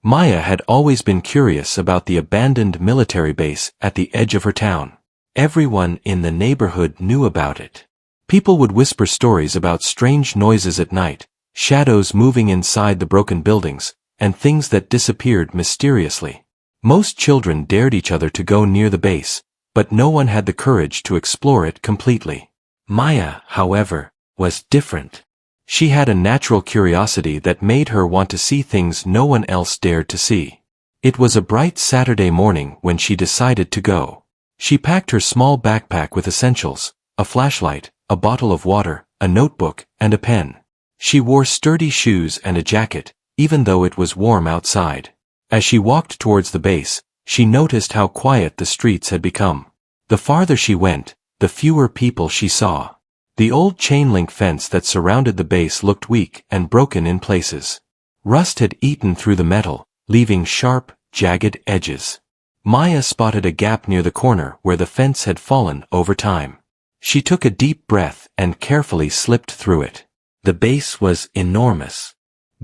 Maya had always been curious about the abandoned military base at the edge of her town. Everyone in the neighborhood knew about it. People would whisper stories about strange noises at night, shadows moving inside the broken buildings, and things that disappeared mysteriously. Most children dared each other to go near the base, but no one had the courage to explore it completely. Maya, however, was different. She had a natural curiosity that made her want to see things no one else dared to see. It was a bright Saturday morning when she decided to go. She packed her small backpack with essentials, a flashlight, a bottle of water, a notebook, and a pen. She wore sturdy shoes and a jacket, even though it was warm outside. As she walked towards the base, she noticed how quiet the streets had become. The farther she went, the fewer people she saw. The old chain-link fence that surrounded the base looked weak and broken in places. Rust had eaten through the metal, leaving sharp, jagged edges. Maya spotted a gap near the corner where the fence had fallen over time. She took a deep breath and carefully slipped through it. The base was enormous.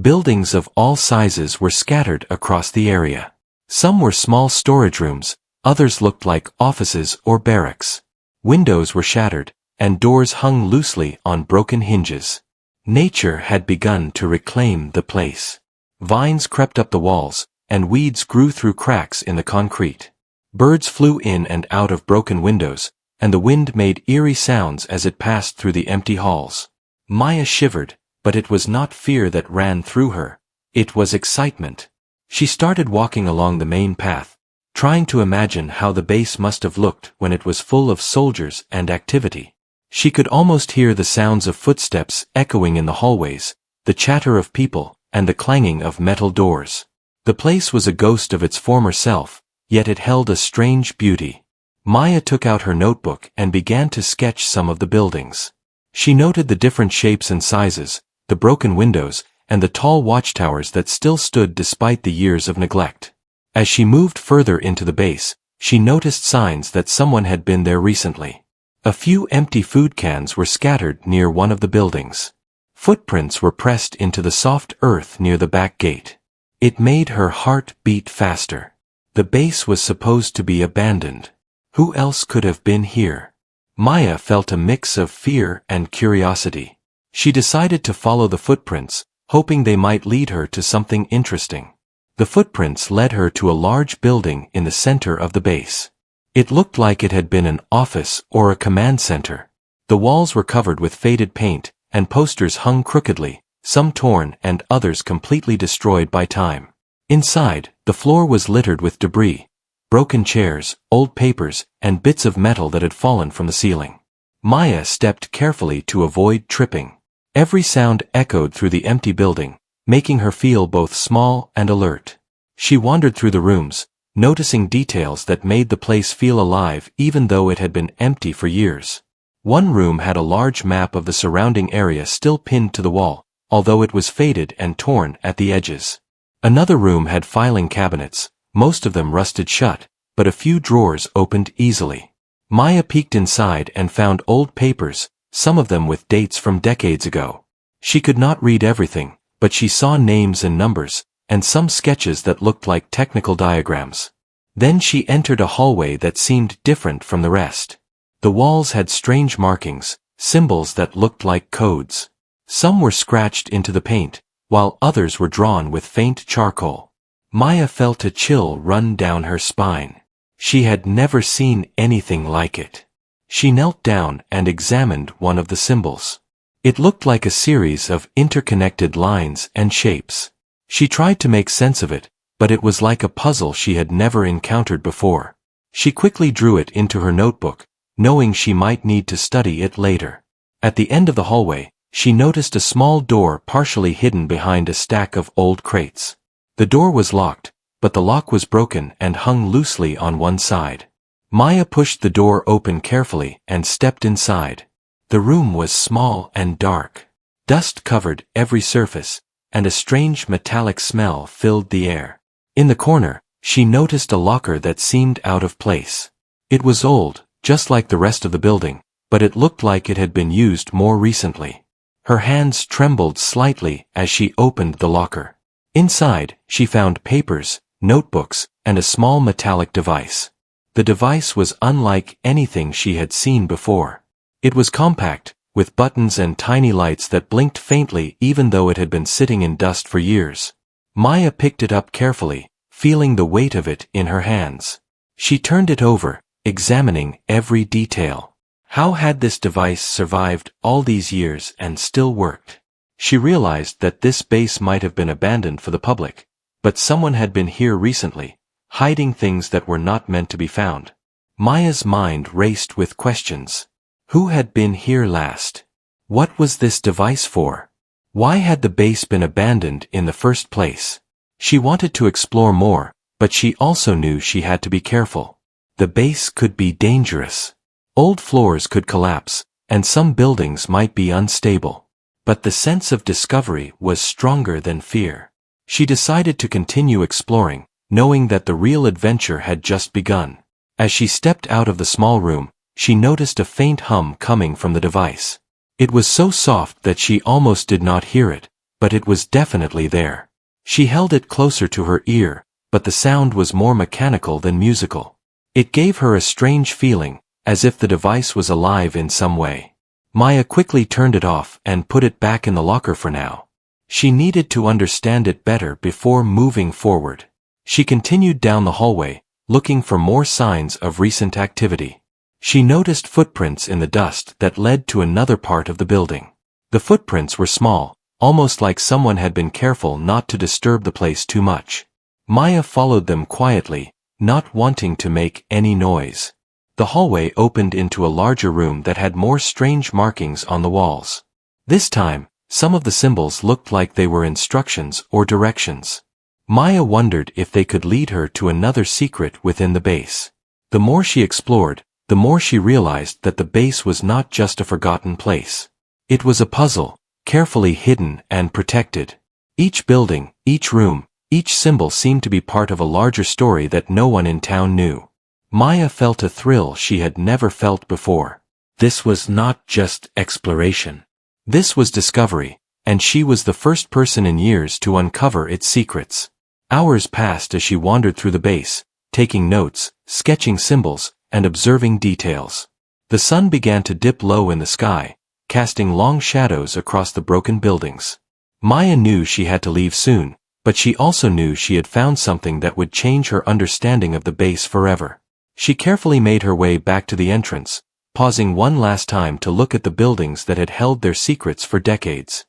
Buildings of all sizes were scattered across the area. Some were small storage rooms, others looked like offices or barracks. Windows were shattered, and doors hung loosely on broken hinges. Nature had begun to reclaim the place. Vines crept up the walls, and weeds grew through cracks in the concrete. Birds flew in and out of broken windows, and the wind made eerie sounds as it passed through the empty halls. Maya shivered, but it was not fear that ran through her. It was excitement. She started walking along the main path, trying to imagine how the base must have looked when it was full of soldiers and activity. She could almost hear the sounds of footsteps echoing in the hallways, the chatter of people, and the clanging of metal doors. The place was a ghost of its former self, yet it held a strange beauty. Maya took out her notebook and began to sketch some of the buildings. She noted the different shapes and sizes, the broken windows, and the tall watchtowers that still stood despite the years of neglect. As she moved further into the base, she noticed signs that someone had been there recently. A few empty food cans were scattered near one of the buildings. Footprints were pressed into the soft earth near the back gate. It made her heart beat faster. The base was supposed to be abandoned. Who else could have been here? Maya felt a mix of fear and curiosity. She decided to follow the footprints, hoping they might lead her to something interesting. The footprints led her to a large building in the center of the base. It looked like it had been an office or a command center. The walls were covered with faded paint, and posters hung crookedly, some torn and others completely destroyed by time. Inside, the floor was littered with debris, broken chairs, old papers, and bits of metal that had fallen from the ceiling. Maya stepped carefully to avoid tripping. Every sound echoed through the empty building, making her feel both small and alert. She wandered through the rooms, noticing details that made the place feel alive even though it had been empty for years. One room had a large map of the surrounding area still pinned to the wall, although it was faded and torn at the edges. Another room had filing cabinets, most of them rusted shut, but a few drawers opened easily. Maya peeked inside and found old papers, some of them with dates from decades ago. She could not read everything, but she saw names and numbers, and some sketches that looked like technical diagrams. Then she entered a hallway that seemed different from the rest. The walls had strange markings, symbols that looked like codes. Some were scratched into the paint, while others were drawn with faint charcoal. Maya felt a chill run down her spine. She had never seen anything like it. She knelt down and examined one of the symbols. It looked like a series of interconnected lines and shapes. She tried to make sense of it, but it was like a puzzle she had never encountered before. She quickly drew it into her notebook, knowing she might need to study it later. At the end of the hallway, she noticed a small door partially hidden behind a stack of old crates. The door was locked, but the lock was broken and hung loosely on one side. Maya pushed the door open carefully and stepped inside. The room was small and dark. Dust covered every surface, and a strange metallic smell filled the air. In the corner, she noticed a locker that seemed out of place. It was old, just like the rest of the building, but it looked like it had been used more recently. Her hands trembled slightly as she opened the locker. Inside, she found papers, notebooks, and a small metallic device. The device was unlike anything she had seen before. It was compact, with buttons and tiny lights that blinked faintly even though it had been sitting in dust for years. Maya picked it up carefully, feeling the weight of it in her hands. She turned it over, examining every detail. How had this device survived all these years and still worked? She realized that this base might have been abandoned for the public, but someone had been here recently, hiding things that were not meant to be found. Maya's mind raced with questions. Who had been here last? What was this device for? Why had the base been abandoned in the first place? She wanted to explore more, but she also knew she had to be careful. The base could be dangerous. Old floors could collapse, and some buildings might be unstable. But the sense of discovery was stronger than fear. She decided to continue exploring, knowing that the real adventure had just begun. As she stepped out of the small room, she noticed a faint hum coming from the device. It was so soft that she almost did not hear it, but it was definitely there. She held it closer to her ear, but the sound was more mechanical than musical. It gave her a strange feeling, as if the device was alive in some way. Maya quickly turned it off and put it back in the locker for now. She needed to understand it better before moving forward. She continued down the hallway, looking for more signs of recent activity. She noticed footprints in the dust that led to another part of the building. The footprints were small, almost like someone had been careful not to disturb the place too much. Maya followed them quietly, not wanting to make any noise. The hallway opened into a larger room that had more strange markings on the walls. This time, some of the symbols looked like they were instructions or directions. Maya wondered if they could lead her to another secret within the base. The more she explored, the more she realized that the base was not just a forgotten place. It was a puzzle, carefully hidden and protected. Each building, each room, each symbol seemed to be part of a larger story that no one in town knew. Maya felt a thrill she had never felt before. This was not just exploration. This was discovery, and she was the first person in years to uncover its secrets. Hours passed as she wandered through the base, taking notes, sketching symbols, and observing details. The sun began to dip low in the sky, casting long shadows across the broken buildings. Maya knew she had to leave soon, but she also knew she had found something that would change her understanding of the base forever. She carefully made her way back to the entrance, pausing one last time to look at the buildings that had held their secrets for decades.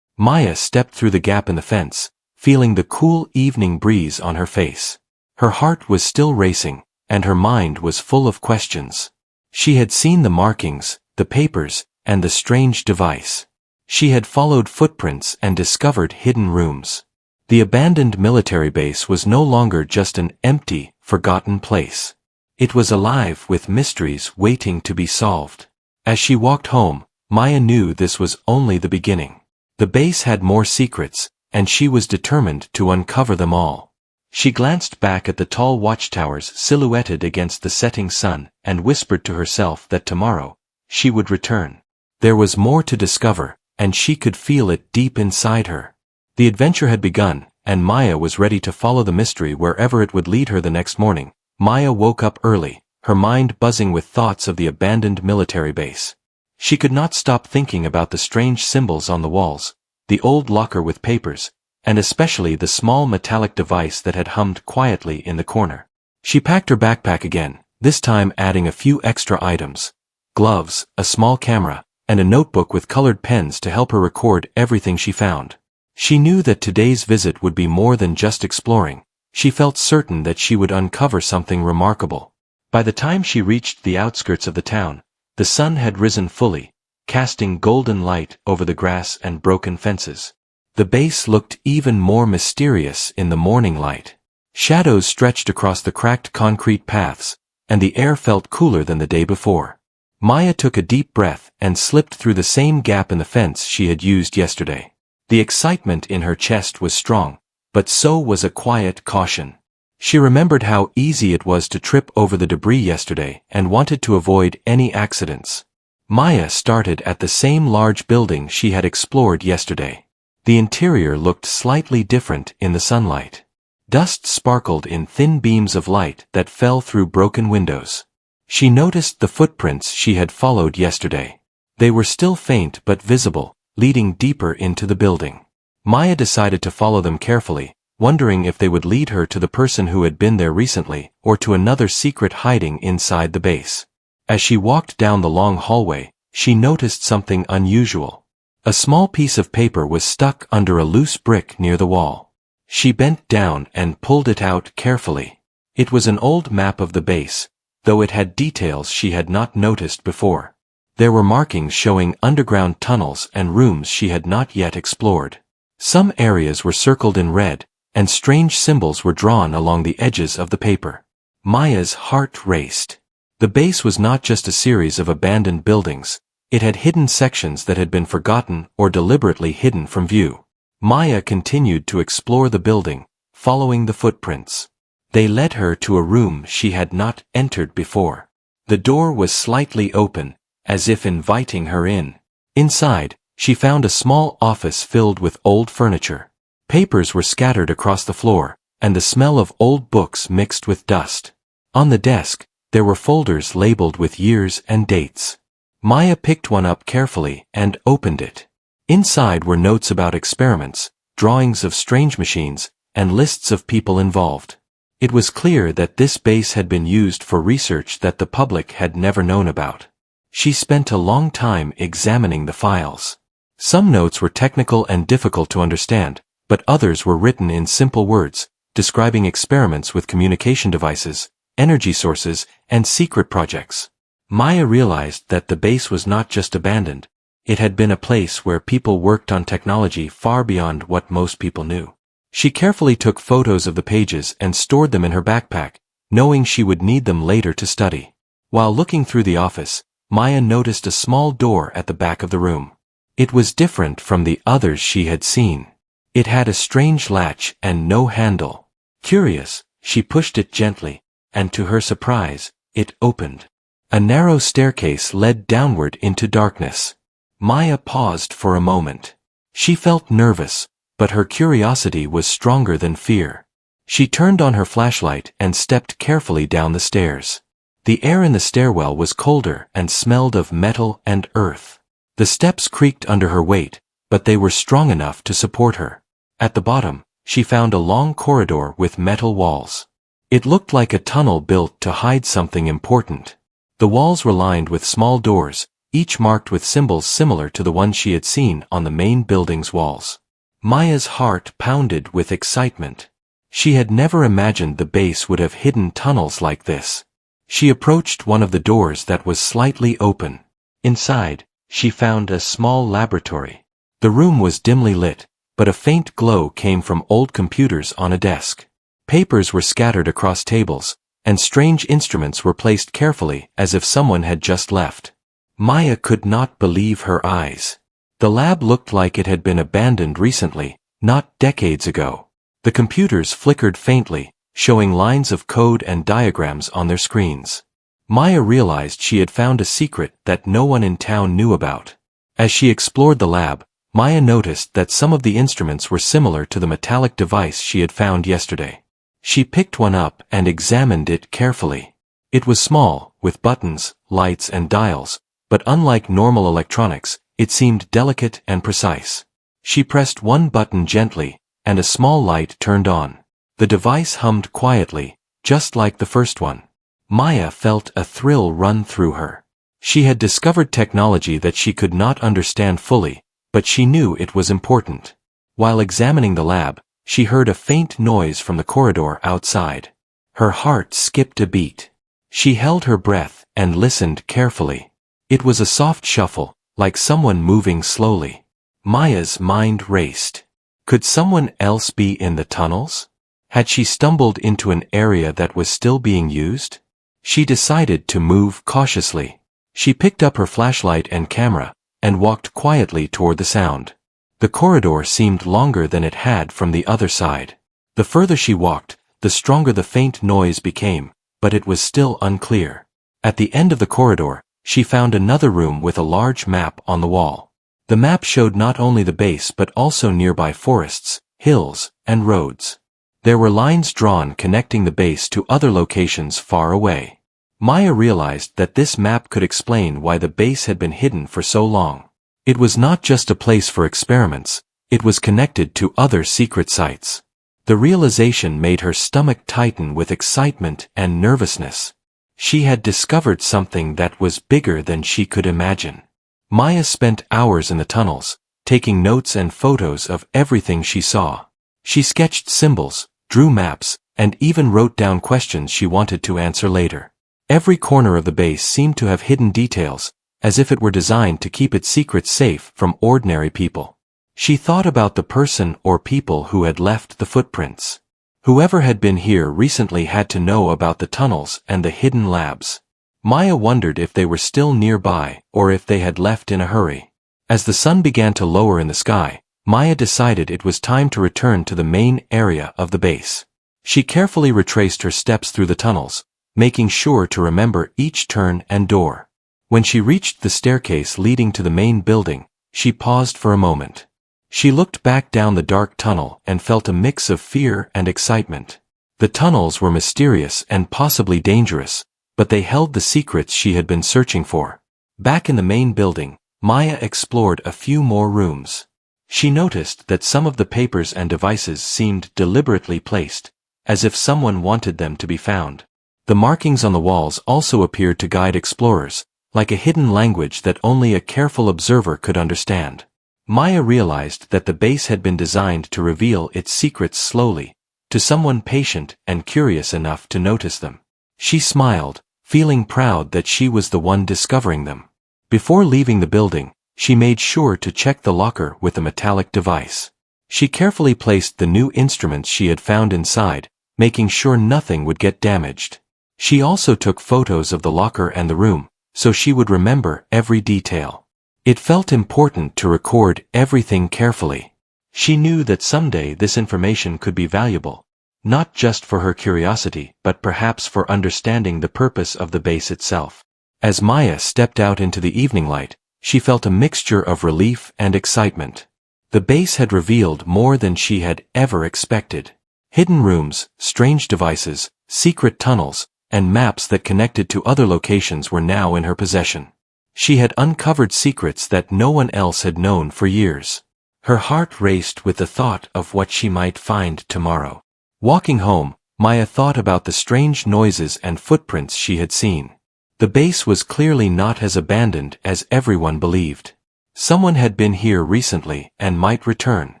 Maya stepped through the gap in the fence, feeling the cool evening breeze on her face. Her heart was still racing, and her mind was full of questions. She had seen the markings, the papers, and the strange device. She had followed footprints and discovered hidden rooms. The abandoned military base was no longer just an empty, forgotten place. It was alive with mysteries waiting to be solved. As she walked home, Maya knew this was only the beginning. The base had more secrets, and she was determined to uncover them all. She glanced back at the tall watchtowers silhouetted against the setting sun and whispered to herself that tomorrow, she would return. There was more to discover, and she could feel it deep inside her. The adventure had begun, and Maya was ready to follow the mystery wherever it would lead her the next morning. Maya woke up early, her mind buzzing with thoughts of the abandoned military base. She could not stop thinking about the strange symbols on the walls, the old locker with papers, and especially the small metallic device that had hummed quietly in the corner. She packed her backpack again, this time adding a few extra items: gloves, a small camera, and a notebook with colored pens to help her record everything she found. She knew that today's visit would be more than just exploring. She felt certain that she would uncover something remarkable. By the time she reached the outskirts of the town, the sun had risen fully, casting golden light over the grass and broken fences. The base looked even more mysterious in the morning light. Shadows stretched across the cracked concrete paths, and the air felt cooler than the day before. Maya took a deep breath and slipped through the same gap in the fence she had used yesterday. The excitement in her chest was strong, but so was a quiet caution. She remembered how easy it was to trip over the debris yesterday and wanted to avoid any accidents. Maya started at the same large building she had explored yesterday. The interior looked slightly different in the sunlight. Dust sparkled in thin beams of light that fell through broken windows. She noticed the footprints she had followed yesterday. They were still faint but visible, leading deeper into the building. Maya decided to follow them carefully, wondering if they would lead her to the person who had been there recently or to another secret hiding inside the base. As she walked down the long hallway, she noticed something unusual. A small piece of paper was stuck under a loose brick near the wall. She bent down and pulled it out carefully. It was an old map of the base, though it had details she had not noticed before. There were markings showing underground tunnels and rooms she had not yet explored. Some areas were circled in red, and strange symbols were drawn along the edges of the paper. Maya's heart raced. The base was not just a series of abandoned buildings, it had hidden sections that had been forgotten or deliberately hidden from view. Maya continued to explore the building, following the footprints. They led her to a room she had not entered before. The door was slightly open, as if inviting her in. Inside, she found a small office filled with old furniture. Papers were scattered across the floor, and the smell of old books mixed with dust. On the desk, there were folders labeled with years and dates. Maya picked one up carefully and opened it. Inside were notes about experiments, drawings of strange machines, and lists of people involved. It was clear that this base had been used for research that the public had never known about. She spent a long time examining the files. Some notes were technical and difficult to understand, but others were written in simple words, describing experiments with communication devices, energy sources, and secret projects. Maya realized that the base was not just abandoned, it had been a place where people worked on technology far beyond what most people knew. She carefully took photos of the pages and stored them in her backpack, knowing she would need them later to study. While looking through the office, Maya noticed a small door at the back of the room. It was different from the others she had seen. It had a strange latch and no handle. Curious, she pushed it gently, and to her surprise, it opened. A narrow staircase led downward into darkness. Maya paused for a moment. She felt nervous, but her curiosity was stronger than fear. She turned on her flashlight and stepped carefully down the stairs. The air in the stairwell was colder and smelled of metal and earth. The steps creaked under her weight, but they were strong enough to support her. At the bottom, she found a long corridor with metal walls. It looked like a tunnel built to hide something important. The walls were lined with small doors, each marked with symbols similar to the ones she had seen on the main building's walls. Maya's heart pounded with excitement. She had never imagined the base would have hidden tunnels like this. She approached one of the doors that was slightly open. Inside, she found a small laboratory. The room was dimly lit, but a faint glow came from old computers on a desk. Papers were scattered across tables, and strange instruments were placed carefully as if someone had just left. Maya could not believe her eyes. The lab looked like it had been abandoned recently, not decades ago. The computers flickered faintly, showing lines of code and diagrams on their screens. Maya realized she had found a secret that no one in town knew about. As she explored the lab, Maya noticed that some of the instruments were similar to the metallic device she had found yesterday. She picked one up and examined it carefully. It was small, with buttons, lights and dials, but unlike normal electronics, it seemed delicate and precise. She pressed one button gently, and a small light turned on. The device hummed quietly, just like the first one. Maya felt a thrill run through her. She had discovered technology that she could not understand fully, but she knew it was important. While examining the lab, she heard a faint noise from the corridor outside. Her heart skipped a beat. She held her breath and listened carefully. It was a soft shuffle, like someone moving slowly. Maya's mind raced. Could someone else be in the tunnels? Had she stumbled into an area that was still being used? She decided to move cautiously. She picked up her flashlight and camera, and walked quietly toward the sound. The corridor seemed longer than it had from the other side. The further she walked, the stronger the faint noise became, but it was still unclear. At the end of the corridor, she found another room with a large map on the wall. The map showed not only the base but also nearby forests, hills, and roads. There were lines drawn connecting the base to other locations far away. Maya realized that this map could explain why the base had been hidden for so long. It was not just a place for experiments, it was connected to other secret sites. The realization made her stomach tighten with excitement and nervousness. She had discovered something that was bigger than she could imagine. Maya spent hours in the tunnels, taking notes and photos of everything she saw. She sketched symbols, drew maps, and even wrote down questions she wanted to answer later. Every corner of the base seemed to have hidden details, as if it were designed to keep its secrets safe from ordinary people. She thought about the person or people who had left the footprints. Whoever had been here recently had to know about the tunnels and the hidden labs. Maya wondered if they were still nearby or if they had left in a hurry. As the sun began to lower in the sky, Maya decided it was time to return to the main area of the base. She carefully retraced her steps through the tunnels, making sure to remember each turn and door. When she reached the staircase leading to the main building, she paused for a moment. She looked back down the dark tunnel and felt a mix of fear and excitement. The tunnels were mysterious and possibly dangerous, but they held the secrets she had been searching for. Back in the main building, Maya explored a few more rooms. She noticed that some of the papers and devices seemed deliberately placed, as if someone wanted them to be found. The markings on the walls also appeared to guide explorers, like a hidden language that only a careful observer could understand. Maya realized that the base had been designed to reveal its secrets slowly, to someone patient and curious enough to notice them. She smiled, feeling proud that she was the one discovering them. Before leaving the building, she made sure to check the locker with a metallic device. She carefully placed the new instruments she had found inside, making sure nothing would get damaged. She also took photos of the locker and the room, so she would remember every detail. It felt important to record everything carefully. She knew that someday this information could be valuable, not just for her curiosity but perhaps for understanding the purpose of the base itself. As Maya stepped out into the evening light, she felt a mixture of relief and excitement. The base had revealed more than she had ever expected. Hidden rooms, strange devices, secret tunnels, and maps that connected to other locations were now in her possession. She had uncovered secrets that no one else had known for years. Her heart raced with the thought of what she might find tomorrow. Walking home, Maya thought about the strange noises and footprints she had seen. The base was clearly not as abandoned as everyone believed. Someone had been here recently and might return.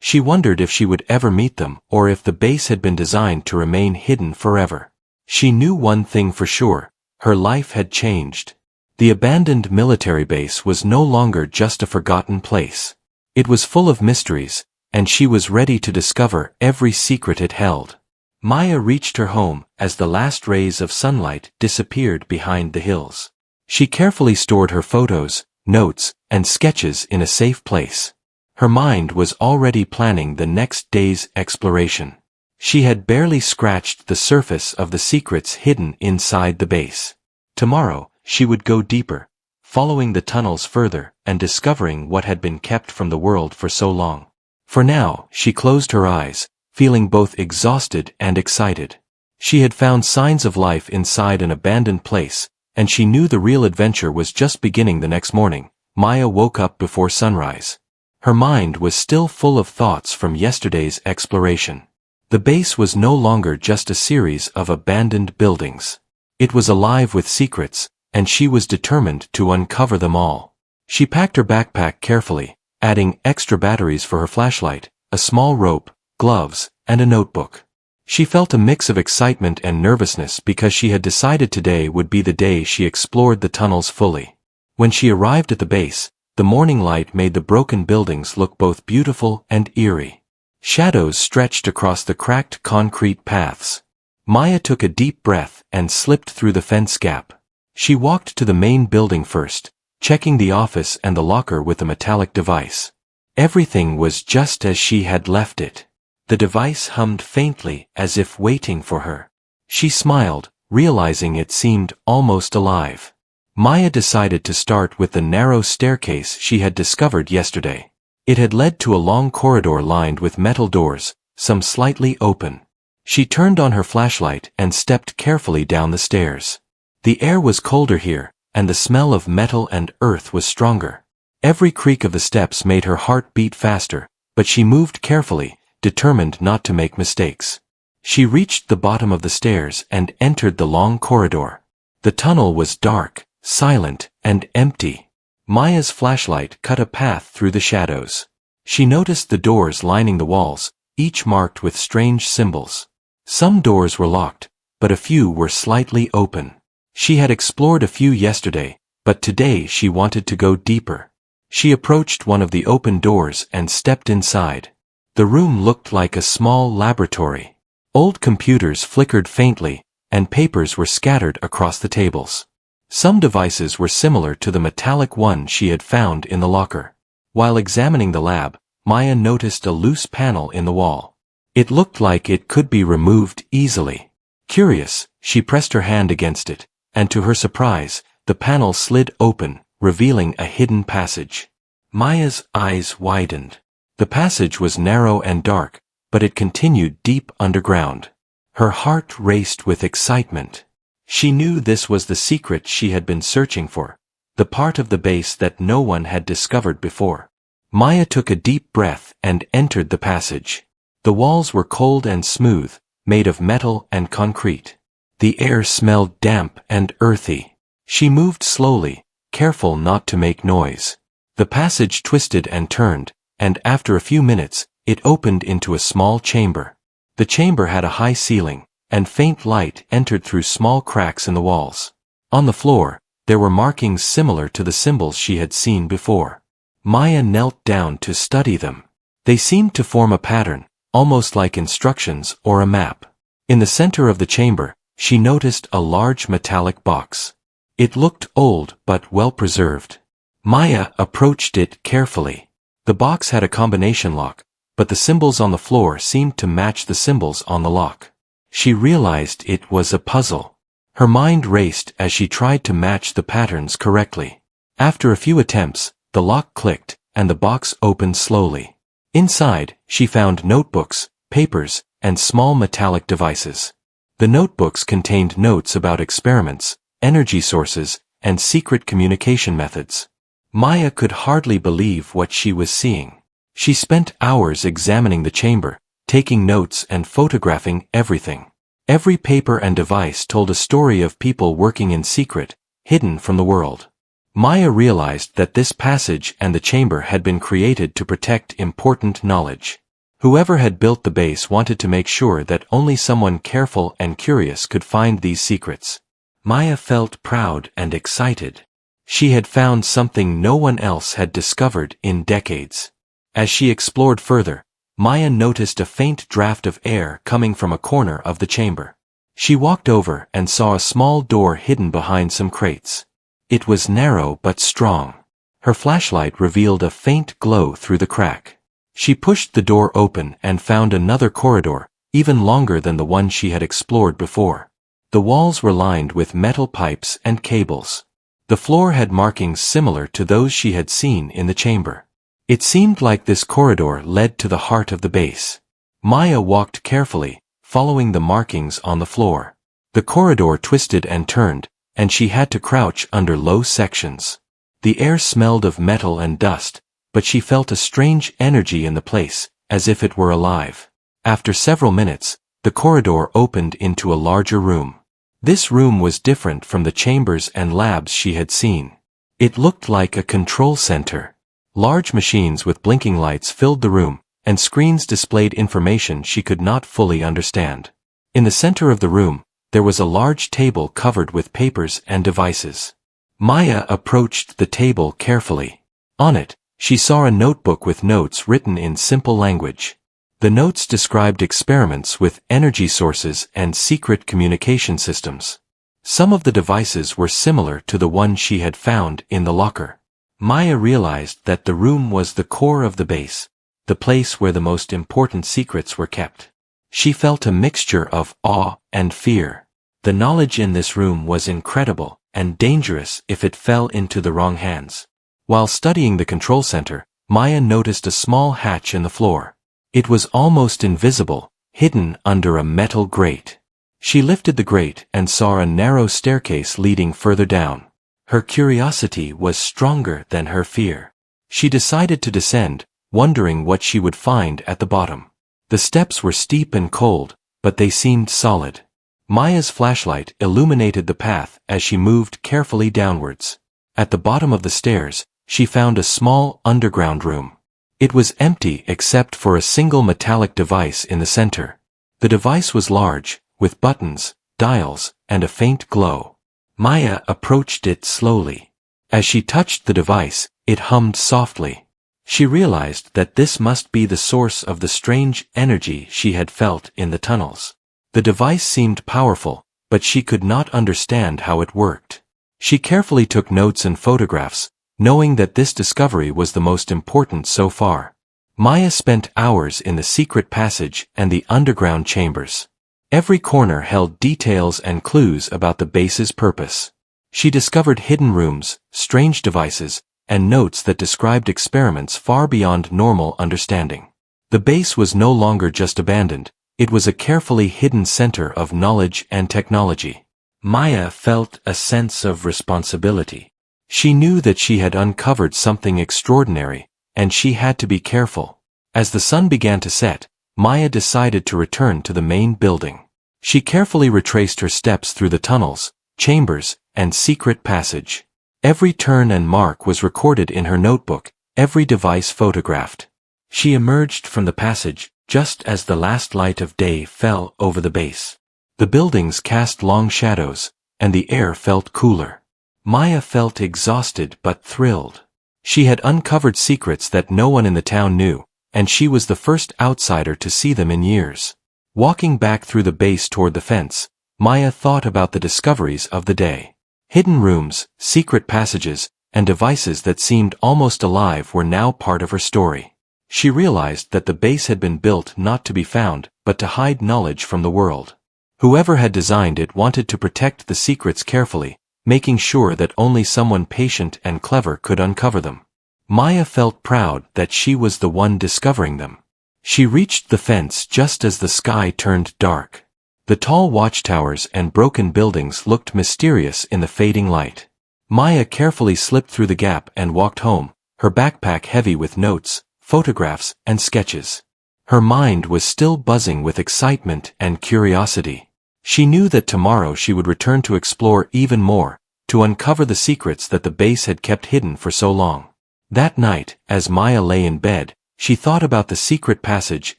She wondered if she would ever meet them or if the base had been designed to remain hidden forever. She knew one thing for sure: her life had changed. The abandoned military base was no longer just a forgotten place. It was full of mysteries, and she was ready to discover every secret it held. Maya reached her home as the last rays of sunlight disappeared behind the hills. She carefully stored her photos, notes, and sketches in a safe place. Her mind was already planning the next day's exploration. She had barely scratched the surface of the secrets hidden inside the base. Tomorrow, she would go deeper, following the tunnels further and discovering what had been kept from the world for so long. For now, she closed her eyes, feeling both exhausted and excited. She had found signs of life inside an abandoned place, and she knew the real adventure was just beginning. The next morning, Maya woke up before sunrise. Her mind was still full of thoughts from yesterday's exploration. The base was no longer just a series of abandoned buildings. It was alive with secrets, and she was determined to uncover them all. She packed her backpack carefully, adding extra batteries for her flashlight, a small rope, gloves, and a notebook. She felt a mix of excitement and nervousness because she had decided today would be the day she explored the tunnels fully. When she arrived at the base, the morning light made the broken buildings look both beautiful and eerie. Shadows stretched across the cracked concrete paths. Maya took a deep breath and slipped through the fence gap. She walked to the main building first, checking the office and the locker with a metallic device. Everything was just as she had left it. The device hummed faintly as if waiting for her. She smiled, realizing it seemed almost alive. Maya decided to start with the narrow staircase she had discovered yesterday. It had led to a long corridor lined with metal doors, some slightly open. She turned on her flashlight and stepped carefully down the stairs. The air was colder here, and the smell of metal and earth was stronger. Every creak of the steps made her heart beat faster, but she moved carefully, determined not to make mistakes. She reached the bottom of the stairs and entered the long corridor. The tunnel was dark, silent, and empty. Maya's flashlight cut a path through the shadows. She noticed the doors lining the walls, each marked with strange symbols. Some doors were locked, but a few were slightly open. She had explored a few yesterday, but today she wanted to go deeper. She approached one of the open doors and stepped inside. The room looked like a small laboratory. Old computers flickered faintly, and papers were scattered across the tables. Some devices were similar to the metallic one she had found in the locker. While examining the lab, Maya noticed a loose panel in the wall. It looked like it could be removed easily. Curious, she pressed her hand against it, and to her surprise, the panel slid open, revealing a hidden passage. Maya's eyes widened. The passage was narrow and dark, but it continued deep underground. Her heart raced with excitement. She knew this was the secret she had been searching for, the part of the base that no one had discovered before. Maya took a deep breath and entered the passage. The walls were cold and smooth, made of metal and concrete. The air smelled damp and earthy. She moved slowly, careful not to make noise. The passage twisted and turned, and after a few minutes, it opened into a small chamber. The chamber had a high ceiling, and faint light entered through small cracks in the walls. On the floor, there were markings similar to the symbols she had seen before. Maya knelt down to study them. They seemed to form a pattern, almost like instructions or a map. In the center of the chamber, she noticed a large metallic box. It looked old but well preserved. Maya approached it carefully. The box had a combination lock, but the symbols on the floor seemed to match the symbols on the lock. She realized it was a puzzle. Her mind raced as she tried to match the patterns correctly. After a few attempts, the lock clicked, and the box opened slowly. Inside, she found notebooks, papers, and small metallic devices. The notebooks contained notes about experiments, energy sources, and secret communication methods. Maya could hardly believe what she was seeing. She spent hours examining the chamber, taking notes and photographing everything. Every paper and device told a story of people working in secret, hidden from the world. Maya realized that this passage and the chamber had been created to protect important knowledge. Whoever had built the base wanted to make sure that only someone careful and curious could find these secrets. Maya felt proud and excited. She had found something no one else had discovered in decades. As she explored further, Maya noticed a faint draft of air coming from a corner of the chamber. She walked over and saw a small door hidden behind some crates. It was narrow but strong. Her flashlight revealed a faint glow through the crack. She pushed the door open and found another corridor, even longer than the one she had explored before. The walls were lined with metal pipes and cables. The floor had markings similar to those she had seen in the chamber. It seemed like this corridor led to the heart of the base. Maya walked carefully, following the markings on the floor. The corridor twisted and turned, and she had to crouch under low sections. The air smelled of metal and dust, but she felt a strange energy in the place, as if it were alive. After several minutes, the corridor opened into a larger room. This room was different from the chambers and labs she had seen. It looked like a control center. Large machines with blinking lights filled the room, and screens displayed information she could not fully understand. In the center of the room, there was a large table covered with papers and devices. Maya approached the table carefully. On it, she saw a notebook with notes written in simple language. The notes described experiments with energy sources and secret communication systems. Some of the devices were similar to the one she had found in the locker. Maya realized that the room was the core of the base, the place where the most important secrets were kept. She felt a mixture of awe and fear. The knowledge in this room was incredible, and dangerous if it fell into the wrong hands. While studying the control center, Maya noticed a small hatch in the floor. It was almost invisible, hidden under a metal grate. She lifted the grate and saw a narrow staircase leading further down. Her curiosity was stronger than her fear. She decided to descend, wondering what she would find at the bottom. The steps were steep and cold, but they seemed solid. Maya's flashlight illuminated the path as she moved carefully downwards. At the bottom of the stairs, she found a small underground room. It was empty except for a single metallic device in the center. The device was large, with buttons, dials, and a faint glow. Maya approached it slowly. As she touched the device, it hummed softly. She realized that this must be the source of the strange energy she had felt in the tunnels. The device seemed powerful, but she could not understand how it worked. She carefully took notes and photographs, knowing that this discovery was the most important so far. Maya spent hours in the secret passage and the underground chambers. Every corner held details and clues about the base's purpose. She discovered hidden rooms, strange devices, and notes that described experiments far beyond normal understanding. The base was no longer just abandoned, it was a carefully hidden center of knowledge and technology. Maya felt a sense of responsibility. She knew that she had uncovered something extraordinary, and she had to be careful. As the sun began to set, Maya decided to return to the main building. She carefully retraced her steps through the tunnels, chambers, and secret passage. Every turn and mark was recorded in her notebook, every device photographed. She emerged from the passage just as the last light of day fell over the base. The buildings cast long shadows, and the air felt cooler. Maya felt exhausted but thrilled. She had uncovered secrets that no one in the town knew, and she was the first outsider to see them in years. Walking back through the base toward the fence, Maya thought about the discoveries of the day. Hidden rooms, secret passages, and devices that seemed almost alive were now part of her story. She realized that the base had been built not to be found, but to hide knowledge from the world. Whoever had designed it wanted to protect the secrets carefully, making sure that only someone patient and clever could uncover them. Maya felt proud that she was the one discovering them. She reached the fence just as the sky turned dark. The tall watchtowers and broken buildings looked mysterious in the fading light. Maya carefully slipped through the gap and walked home, her backpack heavy with notes, photographs, and sketches. Her mind was still buzzing with excitement and curiosity. She knew that tomorrow she would return to explore even more, to uncover the secrets that the base had kept hidden for so long. That night, as Maya lay in bed, she thought about the secret passage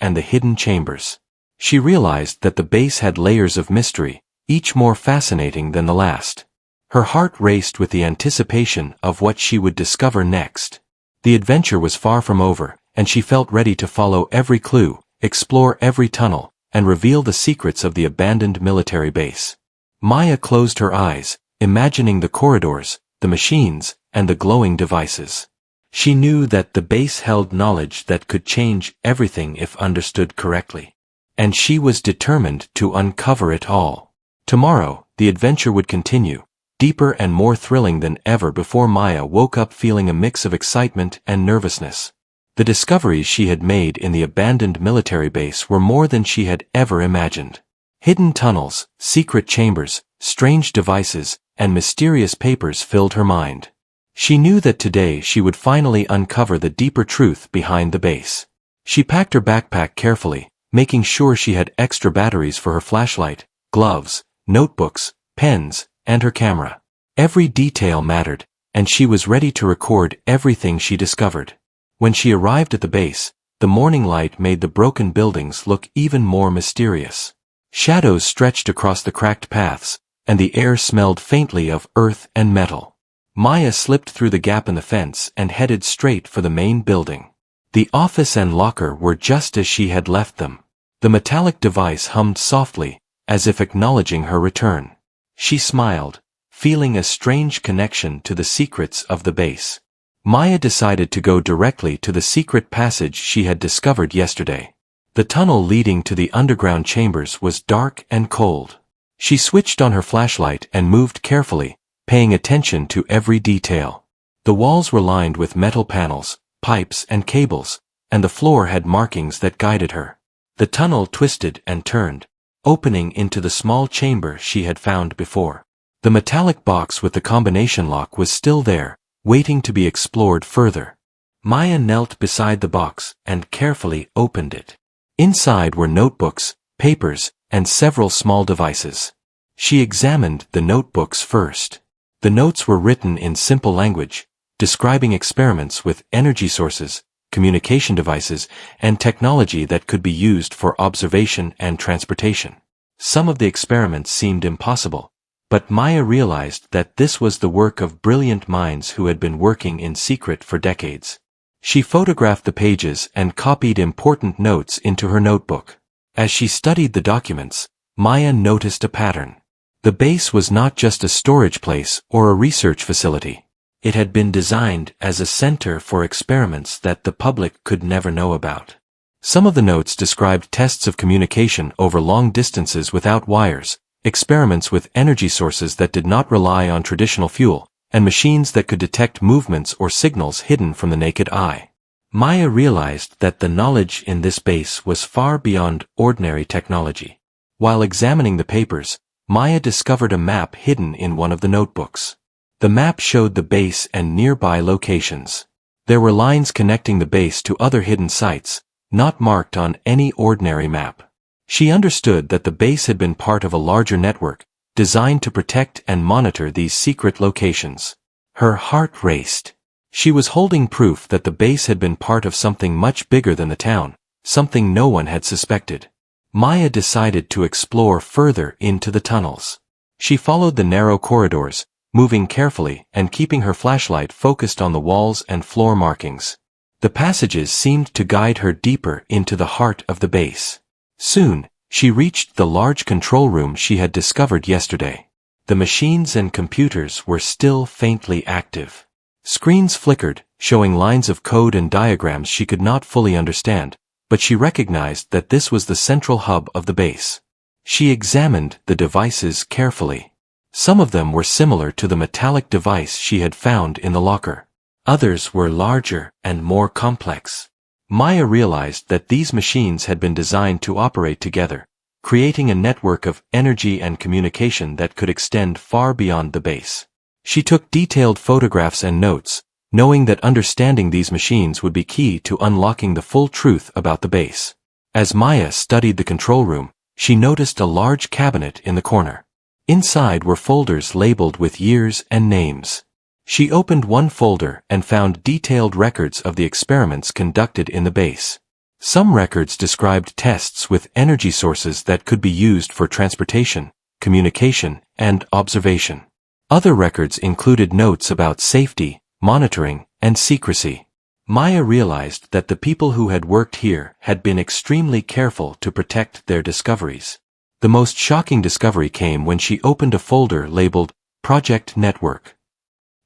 and the hidden chambers. She realized that the base had layers of mystery, each more fascinating than the last. Her heart raced with the anticipation of what she would discover next. The adventure was far from over, and she felt ready to follow every clue, explore every tunnel, and reveal the secrets of the abandoned military base. Maya closed her eyes, imagining the corridors, the machines, and the glowing devices. She knew that the base held knowledge that could change everything if understood correctly. And she was determined to uncover it all. Tomorrow, the adventure would continue, deeper and more thrilling than ever before. Maya woke up feeling a mix of excitement and nervousness. The discoveries she had made in the abandoned military base were more than she had ever imagined. Hidden tunnels, secret chambers, strange devices, and mysterious papers filled her mind. She knew that today she would finally uncover the deeper truth behind the base. She packed her backpack carefully, making sure she had extra batteries for her flashlight, gloves, notebooks, pens, and her camera. Every detail mattered, and she was ready to record everything she discovered. When she arrived at the base, the morning light made the broken buildings look even more mysterious. Shadows stretched across the cracked paths, and the air smelled faintly of earth and metal. Maya slipped through the gap in the fence and headed straight for the main building. The office and locker were just as she had left them. The metallic device hummed softly, as if acknowledging her return. She smiled, feeling a strange connection to the secrets of the base. Maya decided to go directly to the secret passage she had discovered yesterday. The tunnel leading to the underground chambers was dark and cold. She switched on her flashlight and moved carefully, paying attention to every detail. The walls were lined with metal panels, pipes and cables, and the floor had markings that guided her. The tunnel twisted and turned, opening into the small chamber she had found before. The metallic box with the combination lock was still there, waiting to be explored further. Maya knelt beside the box and carefully opened it. Inside were notebooks, papers, and several small devices. She examined the notebooks first. The notes were written in simple language, describing experiments with energy sources, communication devices, and technology that could be used for observation and transportation. Some of the experiments seemed impossible, but Maya realized that this was the work of brilliant minds who had been working in secret for decades. She photographed the pages and copied important notes into her notebook. As she studied the documents, Maya noticed a pattern. The base was not just a storage place or a research facility. It had been designed as a center for experiments that the public could never know about. Some of the notes described tests of communication over long distances without wires, experiments with energy sources that did not rely on traditional fuel, and machines that could detect movements or signals hidden from the naked eye. Maya realized that the knowledge in this base was far beyond ordinary technology. While examining the papers, Maya discovered a map hidden in one of the notebooks. The map showed the base and nearby locations. There were lines connecting the base to other hidden sites, not marked on any ordinary map. She understood that the base had been part of a larger network, designed to protect and monitor these secret locations. Her heart raced. She was holding proof that the base had been part of something much bigger than the town, something no one had suspected. Maya decided to explore further into the tunnels. She followed the narrow corridors, moving carefully and keeping her flashlight focused on the walls and floor markings. The passages seemed to guide her deeper into the heart of the base. Soon, she reached the large control room she had discovered yesterday. The machines and computers were still faintly active. Screens flickered, showing lines of code and diagrams she could not fully understand, but she recognized that this was the central hub of the base. She examined the devices carefully. Some of them were similar to the metallic device she had found in the locker. Others were larger and more complex. Maya realized that these machines had been designed to operate together, creating a network of energy and communication that could extend far beyond the base. She took detailed photographs and notes, knowing that understanding these machines would be key to unlocking the full truth about the base. As Maya studied the control room, she noticed a large cabinet in the corner. Inside were folders labeled with years and names. She opened one folder and found detailed records of the experiments conducted in the base. Some records described tests with energy sources that could be used for transportation, communication, and observation. Other records included notes about safety, monitoring, and secrecy. Maya realized that the people who had worked here had been extremely careful to protect their discoveries. The most shocking discovery came when she opened a folder labeled Project Network.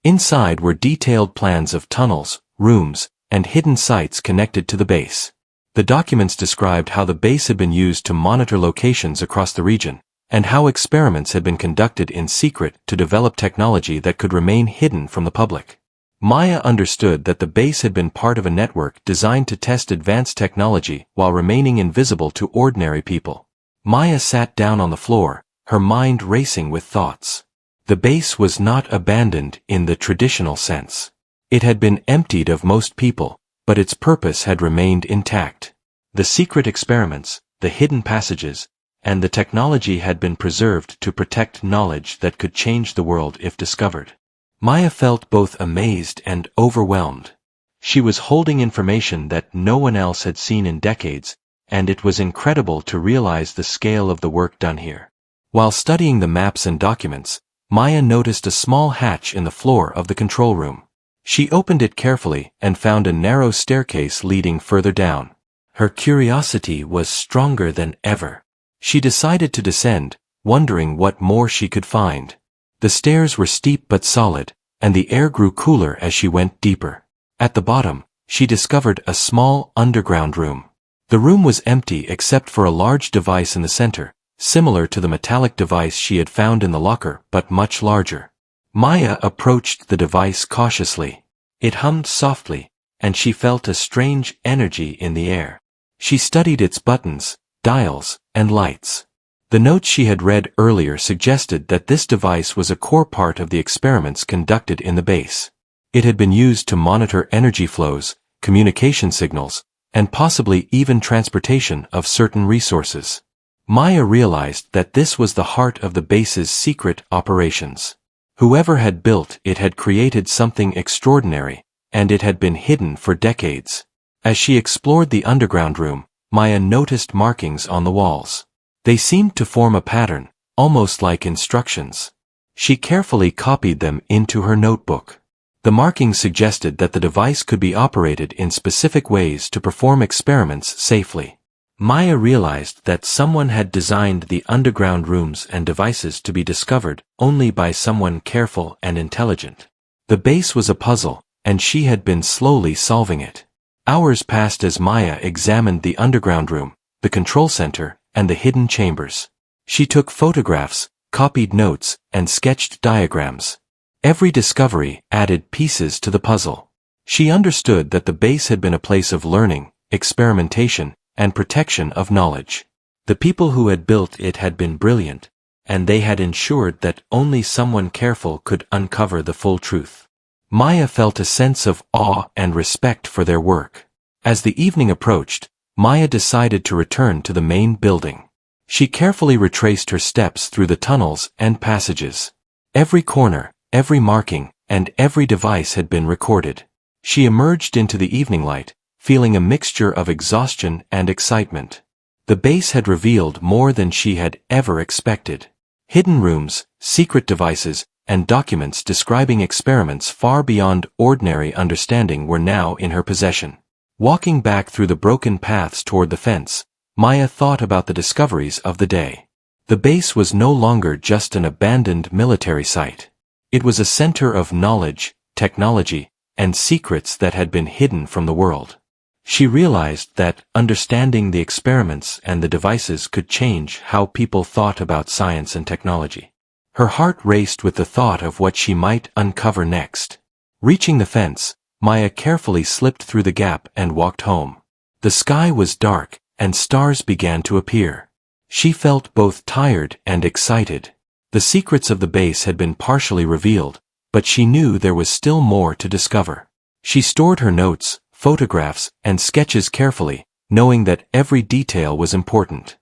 Inside were detailed plans of tunnels, rooms, and hidden sites connected to the base. The documents described how the base had been used to monitor locations across the region, and how experiments had been conducted in secret to develop technology that could remain hidden from the public. Maya understood that the base had been part of a network designed to test advanced technology while remaining invisible to ordinary people. Maya sat down on the floor, her mind racing with thoughts. The base was not abandoned in the traditional sense. It had been emptied of most people, but its purpose had remained intact. The secret experiments, the hidden passages, and the technology had been preserved to protect knowledge that could change the world if discovered. Maya felt both amazed and overwhelmed. She was holding information that no one else had seen in decades, and it was incredible to realize the scale of the work done here. While studying the maps and documents, Maya noticed a small hatch in the floor of the control room. She opened it carefully and found a narrow staircase leading further down. Her curiosity was stronger than ever. She decided to descend, wondering what more she could find. The stairs were steep but solid, and the air grew cooler as she went deeper. At the bottom, she discovered a small underground room. The room was empty except for a large device in the center, similar to the metallic device she had found in the locker but much larger. Maya approached the device cautiously. It hummed softly, and she felt a strange energy in the air. She studied its buttons, dials, and lights. The notes she had read earlier suggested that this device was a core part of the experiments conducted in the base. It had been used to monitor energy flows, communication signals, and possibly even transportation of certain resources. Maya realized that this was the heart of the base's secret operations. Whoever had built it had created something extraordinary, and it had been hidden for decades. As she explored the underground room, Maya noticed markings on the walls. They seemed to form a pattern, almost like instructions. She carefully copied them into her notebook. The markings suggested that the device could be operated in specific ways to perform experiments safely. Maya realized that someone had designed the underground rooms and devices to be discovered only by someone careful and intelligent. The base was a puzzle, and she had been slowly solving it. Hours passed as Maya examined the underground room, the control center, and the hidden chambers. She took photographs, copied notes, and sketched diagrams. Every discovery added pieces to the puzzle. She understood that the base had been a place of learning, experimentation, and protection of knowledge. The people who had built it had been brilliant, and they had ensured that only someone careful could uncover the full truth. Maya felt a sense of awe and respect for their work. As the evening approached, Maya decided to return to the main building. She carefully retraced her steps through the tunnels and passages. Every corner, every marking, and every device had been recorded. She emerged into the evening light, feeling a mixture of exhaustion and excitement. The base had revealed more than she had ever expected. Hidden rooms, secret devices, and documents describing experiments far beyond ordinary understanding were now in her possession. Walking back through the broken paths toward the fence, Maya thought about the discoveries of the day. The base was no longer just an abandoned military site. It was a center of knowledge, technology, and secrets that had been hidden from the world. She realized that understanding the experiments and the devices could change how people thought about science and technology. Her heart raced with the thought of what she might uncover next. Reaching the fence, Maya carefully slipped through the gap and walked home. The sky was dark, and stars began to appear. She felt both tired and excited. The secrets of the base had been partially revealed, but she knew there was still more to discover. She stored her notes, photographs, and sketches carefully, knowing that every detail was important.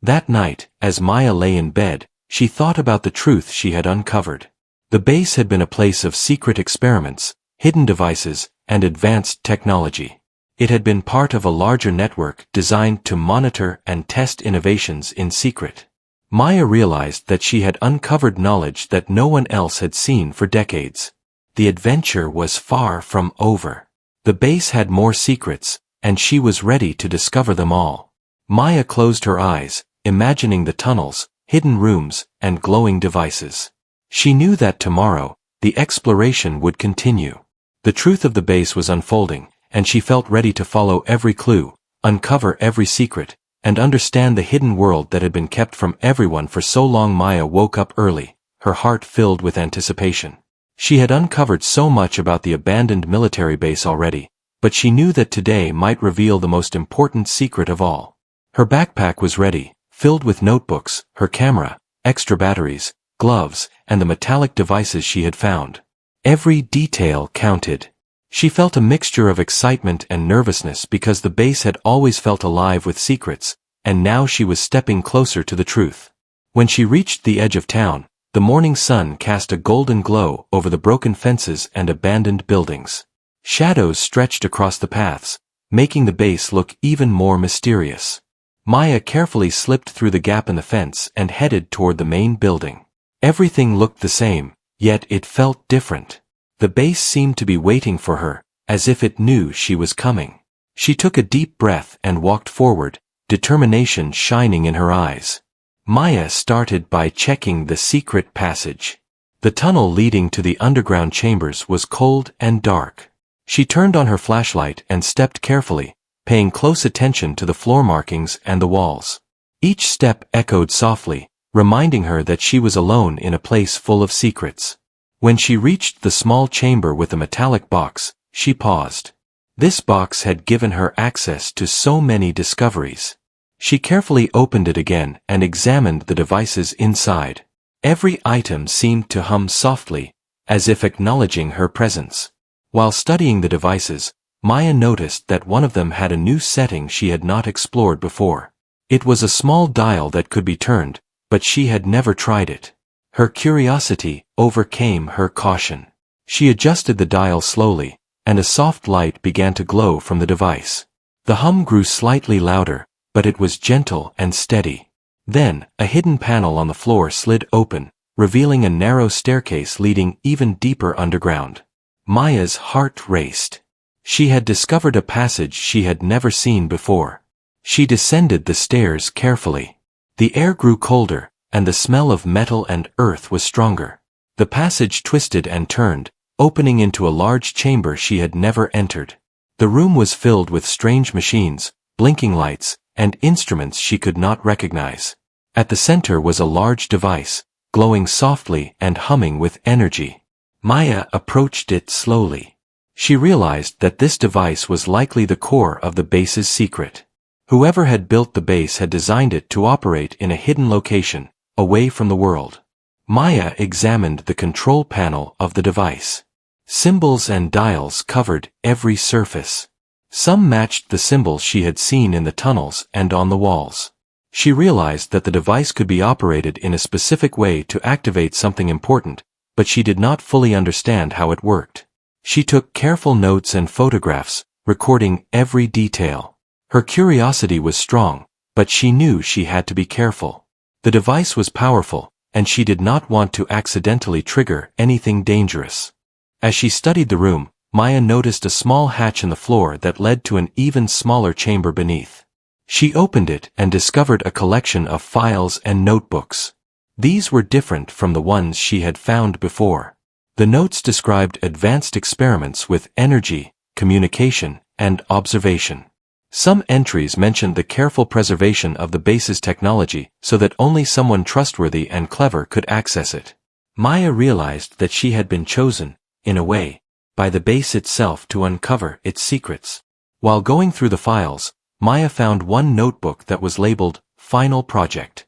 That night, as Maya lay in bed, she thought about the truth she had uncovered. The base had been a place of secret experiments, hidden devices, and advanced technology. It had been part of a larger network designed to monitor and test innovations in secret. Maya realized that she had uncovered knowledge that no one else had seen for decades. The adventure was far from over. The base had more secrets, and she was ready to discover them all. Maya closed her eyes, imagining the tunnels, hidden rooms, and glowing devices. She knew that tomorrow, the exploration would continue. The truth of the base was unfolding, and she felt ready to follow every clue, uncover every secret, and understand the hidden world that had been kept from everyone for so long. Maya woke up early, her heart filled with anticipation. She had uncovered so much about the abandoned military base already, but she knew that today might reveal the most important secret of all. Her backpack was ready, filled with notebooks, her camera, extra batteries, gloves, and the metallic devices she had found. Every detail counted. She felt a mixture of excitement and nervousness because the base had always felt alive with secrets, and now she was stepping closer to the truth. When she reached the edge of town, the morning sun cast a golden glow over the broken fences and abandoned buildings. Shadows stretched across the paths, making the base look even more mysterious. Maya carefully slipped through the gap in the fence and headed toward the main building. Everything looked the same, yet it felt different. The base seemed to be waiting for her, as if it knew she was coming. She took a deep breath and walked forward, determination shining in her eyes. Maya started by checking the secret passage. The tunnel leading to the underground chambers was cold and dark. She turned on her flashlight and stepped carefully, paying close attention to the floor markings and the walls. Each step echoed softly, reminding her that she was alone in a place full of secrets. When she reached the small chamber with the metallic box, she paused. This box had given her access to so many discoveries. She carefully opened it again and examined the devices inside. Every item seemed to hum softly, as if acknowledging her presence. While studying the devices, Maya noticed that one of them had a new setting she had not explored before. It was a small dial that could be turned, but she had never tried it. Her curiosity overcame her caution. She adjusted the dial slowly, and a soft light began to glow from the device. The hum grew slightly louder, but it was gentle and steady. Then, a hidden panel on the floor slid open, revealing a narrow staircase leading even deeper underground. Maya's heart raced. She had discovered a passage she had never seen before. She descended the stairs carefully. The air grew colder, and the smell of metal and earth was stronger. The passage twisted and turned, opening into a large chamber she had never entered. The room was filled with strange machines, blinking lights, and instruments she could not recognize. At the center was a large device, glowing softly and humming with energy. Maya approached it slowly. She realized that this device was likely the core of the base's secret. Whoever had built the base had designed it to operate in a hidden location, away from the world. Maya examined the control panel of the device. Symbols and dials covered every surface. Some matched the symbols she had seen in the tunnels and on the walls. She realized that the device could be operated in a specific way to activate something important, but she did not fully understand how it worked. She took careful notes and photographs, recording every detail. Her curiosity was strong, but she knew she had to be careful. The device was powerful, and she did not want to accidentally trigger anything dangerous. As she studied the room, Maya noticed a small hatch in the floor that led to an even smaller chamber beneath. She opened it and discovered a collection of files and notebooks. These were different from the ones she had found before. The notes described advanced experiments with energy, communication, and observation. Some entries mentioned the careful preservation of the base's technology so that only someone trustworthy and clever could access it. Maya realized that she had been chosen, in a way, by the base itself to uncover its secrets. While going through the files, Maya found one notebook that was labeled Final Project.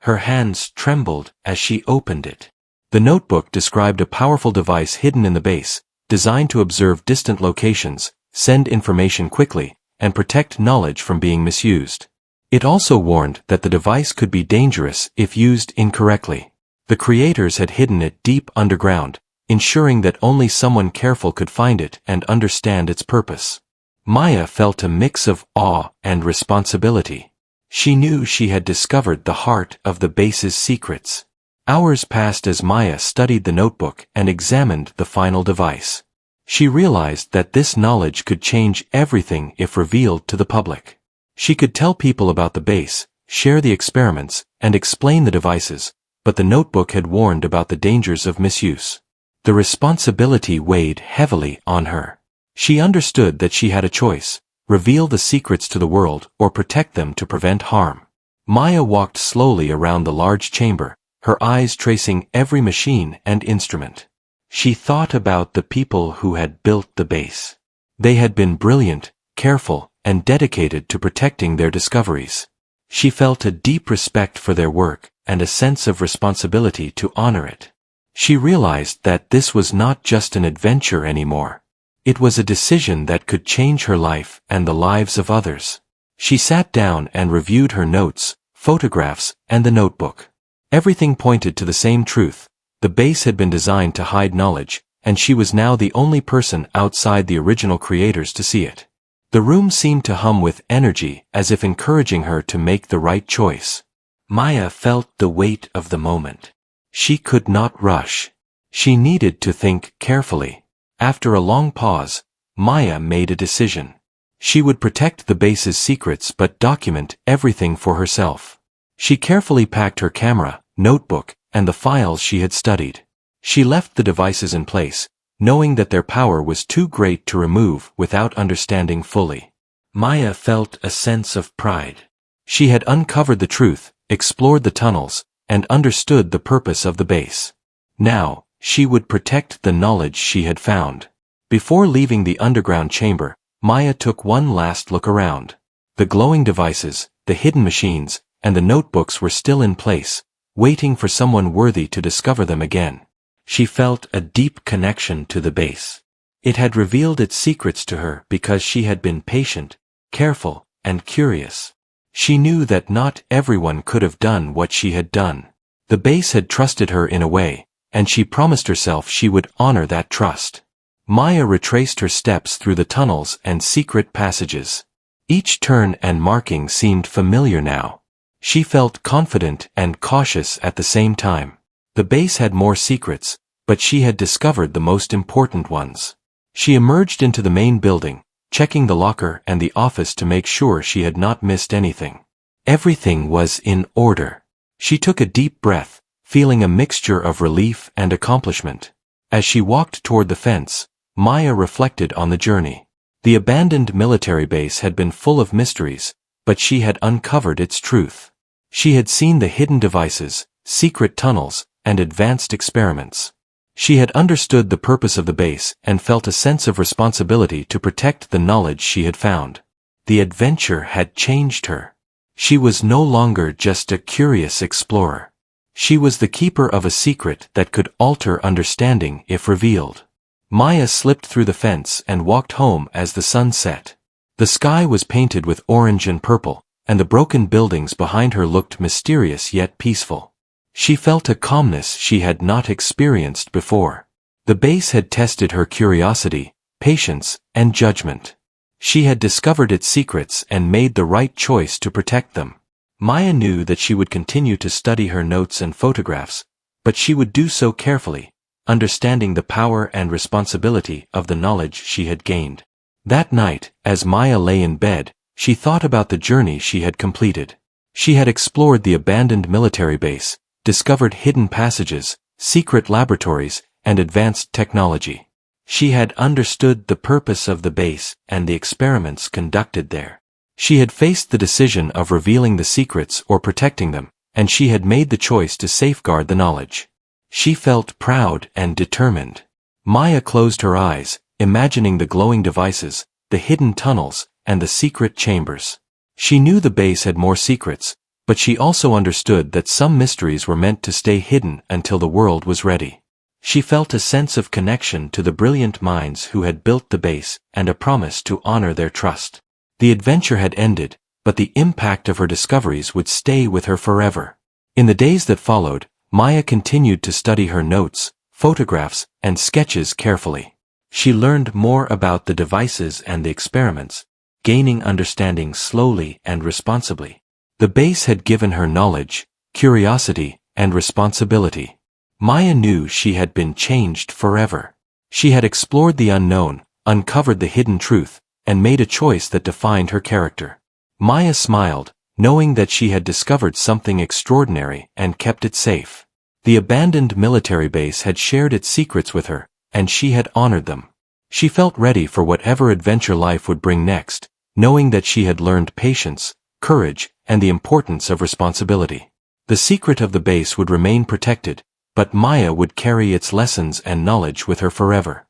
Her hands trembled as she opened it. The notebook described a powerful device hidden in the base, designed to observe distant locations, send information quickly, and protect knowledge from being misused. It also warned that the device could be dangerous if used incorrectly. The creators had hidden it deep underground, ensuring that only someone careful could find it and understand its purpose. Maya felt a mix of awe and responsibility. She knew she had discovered the heart of the base's secrets. Hours passed as Maya studied the notebook and examined the final device. She realized that this knowledge could change everything if revealed to the public. She could tell people about the base, share the experiments, and explain the devices, but the notebook had warned about the dangers of misuse. The responsibility weighed heavily on her. She understood that she had a choice: reveal the secrets to the world or protect them to prevent harm. Maya walked slowly around the large chamber, her eyes tracing every machine and instrument. She thought about the people who had built the base. They had been brilliant, careful, and dedicated to protecting their discoveries. She felt a deep respect for their work and a sense of responsibility to honor it. She realized that this was not just an adventure anymore. It was a decision that could change her life and the lives of others. She sat down and reviewed her notes, photographs, and the notebook. Everything pointed to the same truth. The base had been designed to hide knowledge, and she was now the only person outside the original creators to see it. The room seemed to hum with energy, as if encouraging her to make the right choice. Maya felt the weight of the moment. She could not rush. She needed to think carefully. After a long pause, Maya made a decision. She would protect the base's secrets but document everything for herself. She carefully packed her camera, notebook, and the files she had studied. She left the devices in place, knowing that their power was too great to remove without understanding fully. Maya felt a sense of pride. She had uncovered the truth, explored the tunnels, and understood the purpose of the base. Now, she would protect the knowledge she had found. Before leaving the underground chamber, Maya took one last look around. The glowing devices, the hidden machines, and the notebooks were still in place, waiting for someone worthy to discover them again. She felt a deep connection to the base. It had revealed its secrets to her because she had been patient, careful, and curious. She knew that not everyone could have done what she had done. The base had trusted her in a way, and she promised herself she would honor that trust. Maya retraced her steps through the tunnels and secret passages. Each turn and marking seemed familiar now. She felt confident and cautious at the same time. The base had more secrets, but she had discovered the most important ones. She emerged into the main building, checking the locker and the office to make sure she had not missed anything. Everything was in order. She took a deep breath, feeling a mixture of relief and accomplishment. As she walked toward the fence, Maya reflected on the journey. The abandoned military base had been full of mysteries, but she had uncovered its truth. She had seen the hidden devices, secret tunnels, and advanced experiments. She had understood the purpose of the base and felt a sense of responsibility to protect the knowledge she had found. The adventure had changed her. She was no longer just a curious explorer. She was the keeper of a secret that could alter understanding if revealed. Maya slipped through the fence and walked home as the sun set. The sky was painted with orange and purple, and the broken buildings behind her looked mysterious yet peaceful. She felt a calmness she had not experienced before. The base had tested her curiosity, patience, and judgment. She had discovered its secrets and made the right choice to protect them. Maya knew that she would continue to study her notes and photographs, but she would do so carefully, understanding the power and responsibility of the knowledge she had gained. That night, as Maya lay in bed, she thought about the journey she had completed. She had explored the abandoned military base, discovered hidden passages, secret laboratories, and advanced technology. She had understood the purpose of the base and the experiments conducted there. She had faced the decision of revealing the secrets or protecting them, and she had made the choice to safeguard the knowledge. She felt proud and determined. Maya closed her eyes, imagining the glowing devices, the hidden tunnels, and the secret chambers. She knew the base had more secrets, but she also understood that some mysteries were meant to stay hidden until the world was ready. She felt a sense of connection to the brilliant minds who had built the base and a promise to honor their trust. The adventure had ended, but the impact of her discoveries would stay with her forever. In the days that followed, Maya continued to study her notes, photographs, and sketches carefully. She learned more about the devices and the experiments, gaining understanding slowly and responsibly. The base had given her knowledge, curiosity, and responsibility. Maya knew she had been changed forever. She had explored the unknown, uncovered the hidden truth, and made a choice that defined her character. Maya smiled, knowing that she had discovered something extraordinary and kept it safe. The abandoned military base had shared its secrets with her, and she had honored them. She felt ready for whatever adventure life would bring next, knowing that she had learned patience, courage, and the importance of responsibility. The secret of the base would remain protected, but Maya would carry its lessons and knowledge with her forever.